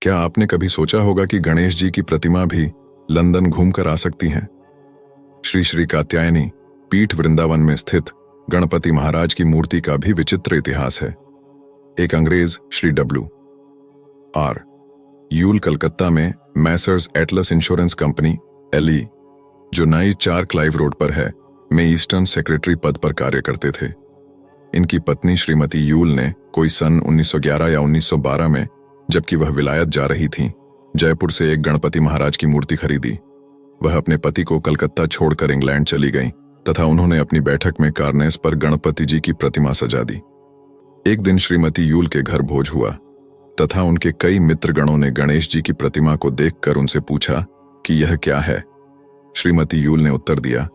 क्या आपने कभी सोचा होगा कि गणेश जी की प्रतिमा भी लंदन घूमकर आ सकती हैं? श्री श्री कात्यायनी पीठ वृंदावन में स्थित गणपति महाराज की मूर्ति का भी विचित्र इतिहास है। एक अंग्रेज श्री W.R. यूल कलकत्ता में Messrs Atlas insurance company LE, जो नई 4 क्लाइव रोड पर है, में ईस्टर्न सेक्रेटरी पद पर कार्य करते थे। इनकी पत्नी श्रीमती यूल ने कोई सन 1911 या 1912 में, जबकि वह विलायत जा रही थीं, जयपुर से एक गणपति महाराज की मूर्ति खरीदी। वह अपने पति को कलकत्ता छोड़कर इंग्लैंड चली गईं तथा उन्होंने अपनी बैठक में कार्नेस पर गणपति जी की प्रतिमा सजा दी। एक दिन श्रीमती यूल के घर भोज हुआ तथा उनके कई मित्रगणों ने गणेश जी की प्रतिमा को देखकर उनसे पूछा कि यह क्या है। श्रीमती यूल ने उत्तर दिया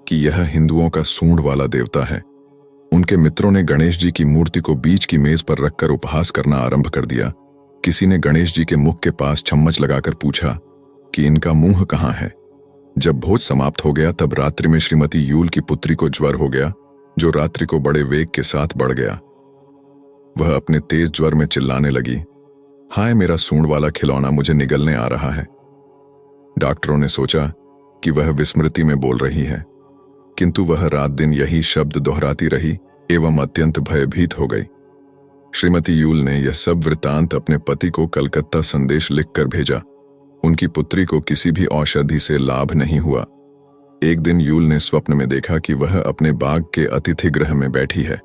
कि यह हिंदुओं का सूंड वाला देवता है। उनके मित्रों ने गणेश जी की मूर्ति को बीच की मेज पर रखकर उपहास करना आरंभ कर दिया। किसी ने गणेश जी के मुख के पास चम्मच लगाकर पूछा कि इनका मुंह कहाँ है। जब भोज समाप्त हो गया तब रात्रि में श्रीमती यूल की पुत्री को ज्वर हो गया, जो रात्रि को बड़े वेग के साथ बढ़ गया। वह अपने तेज ज्वर में चिल्लाने लगी, हाय मेरा सूंड वाला खिलौना मुझे निगलने आ रहा है। डॉक्टरों ने सोचा कि वह विस्मृति में बोल रही है, किंतु वह रात दिन यही शब्द दोहराती रही एवं अत्यंत भयभीत हो गई। श्रीमती यूल ने यह सब वृत्तांत अपने पति को कलकत्ता संदेश लिखकर भेजा। उनकी पुत्री को किसी भी औषधि से लाभ नहीं हुआ। एक दिन यूल ने स्वप्न में देखा कि वह अपने बाग के अतिथि गृह में बैठी है।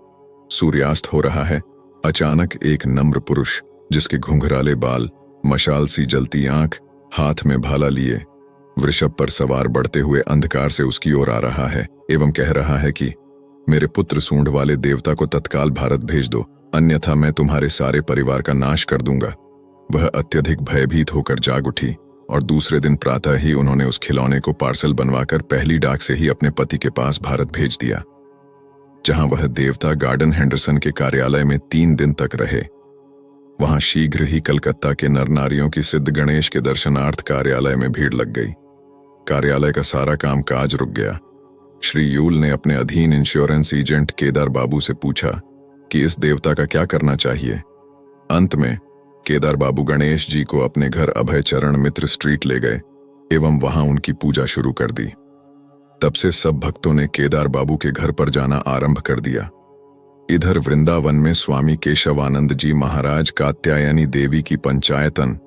सूर्यास्त हो रहा है। अचानक एक नम्र पुरुष, जिसके घुंघराले बाल, मशाल सी जलती आंख, हाथ में भाला लिए, वृषभ पर सवार बढ़ते हुए अंधकार से उसकी ओर आ रहा है एवं कह रहा है कि मेरे पुत्र सूंड वाले देवता को तत्काल भारत भेज दो, अन्यथा मैं तुम्हारे सारे परिवार का नाश कर दूंगा। वह अत्यधिक भयभीत होकर जाग उठी और दूसरे दिन प्रातः ही उन्होंने उस खिलौने को पार्सल बनवाकर पहली डाक से ही अपने पति के पास भारत भेज दिया, जहां वह देवता गार्डन हेंडरसन के कार्यालय में 3 दिन तक रहे। वहां शीघ्र ही कलकत्ता के नर नारियों की सिद्ध गणेश के दर्शनार्थ कार्यालय में भीड़ लग गई। कार्यालय का सारा काम काज रुक गया। श्री यूल ने अपने अधीन इंश्योरेंस एजेंट केदार बाबू से पूछा कि इस देवता का क्या करना चाहिए। अंत में केदार बाबू गणेश जी को अपने घर अभय चरण मित्र स्ट्रीट ले गए एवं वहां उनकी पूजा शुरू कर दी। तब से सब भक्तों ने केदार बाबू के घर पर जाना आरंभ कर दिया। इधर वृंदावन में स्वामी केशवानंद जी महाराज कात्यायनी देवी की पंचायतन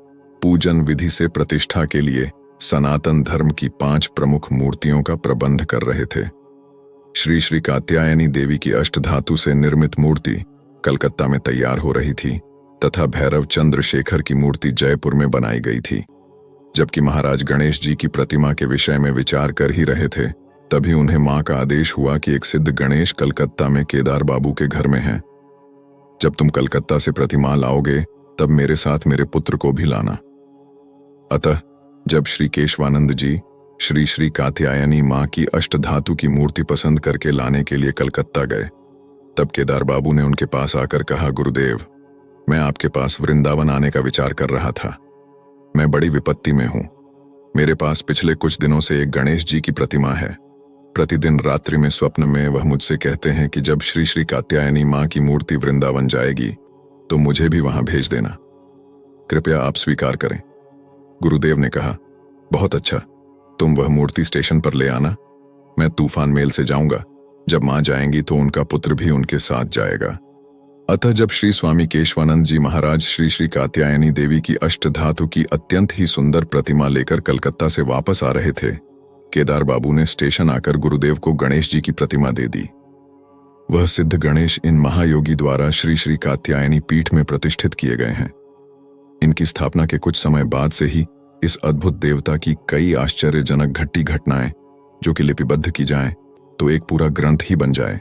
पूजन विधि से प्रतिष्ठा के लिए सनातन धर्म की 5 प्रमुख मूर्तियों का प्रबंध कर रहे थे। श्री श्री कात्यायनी देवी की अष्टधातु से निर्मित मूर्ति कलकत्ता में तैयार हो रही थी तथा भैरव चंद्रशेखर की मूर्ति जयपुर में बनाई गई थी। जबकि महाराज गणेश जी की प्रतिमा के विषय में विचार कर ही रहे थे, तभी उन्हें मां का आदेश हुआ कि एक सिद्ध गणेश कलकत्ता में केदार बाबू के घर में है। जब तुम कलकत्ता से प्रतिमा लाओगे तब मेरे साथ मेरे पुत्र को भी लाना। अतः जब श्री केशवानंद जी श्री श्री कात्यायनी मां की अष्टधातु की मूर्ति पसंद करके लाने के लिए कलकत्ता गए, तब केदार बाबू ने उनके पास आकर कहा, गुरुदेव, मैं आपके पास वृंदावन आने का विचार कर रहा था। मैं बड़ी विपत्ति में हूं। मेरे पास पिछले कुछ दिनों से एक गणेश जी की प्रतिमा है। प्रतिदिन रात्रि में स्वप्न में वह मुझसे कहते हैं कि जब श्री श्री कात्यायनी मां की मूर्ति वृंदावन जाएगी तो मुझे भी वहां भेज देना। कृपया आप स्वीकार करें। गुरुदेव ने कहा, बहुत अच्छा, तुम वह मूर्ति स्टेशन पर ले आना। मैं तूफान मेल से जाऊंगा। जब मां जाएंगी तो उनका पुत्र भी उनके साथ जाएगा। अतः जब श्री स्वामी केशवानंद जी महाराज श्री श्री कात्यायनी देवी की अष्टधातु की अत्यंत ही सुंदर प्रतिमा लेकर कलकत्ता से वापस आ रहे थे, केदार बाबू ने स्टेशन आकर गुरुदेव को गणेश जी की प्रतिमा दे दी। वह सिद्ध गणेश इन महायोगी द्वारा श्री श्री कात्यायनी पीठ में प्रतिष्ठित किए गए हैं। इनकी स्थापना के कुछ समय बाद से ही इस अद्भुत देवता की कई आश्चर्यजनक घटी घटनाएं, जो कि लिपिबद्ध की जाएं, तो एक पूरा ग्रंथ ही बन जाए,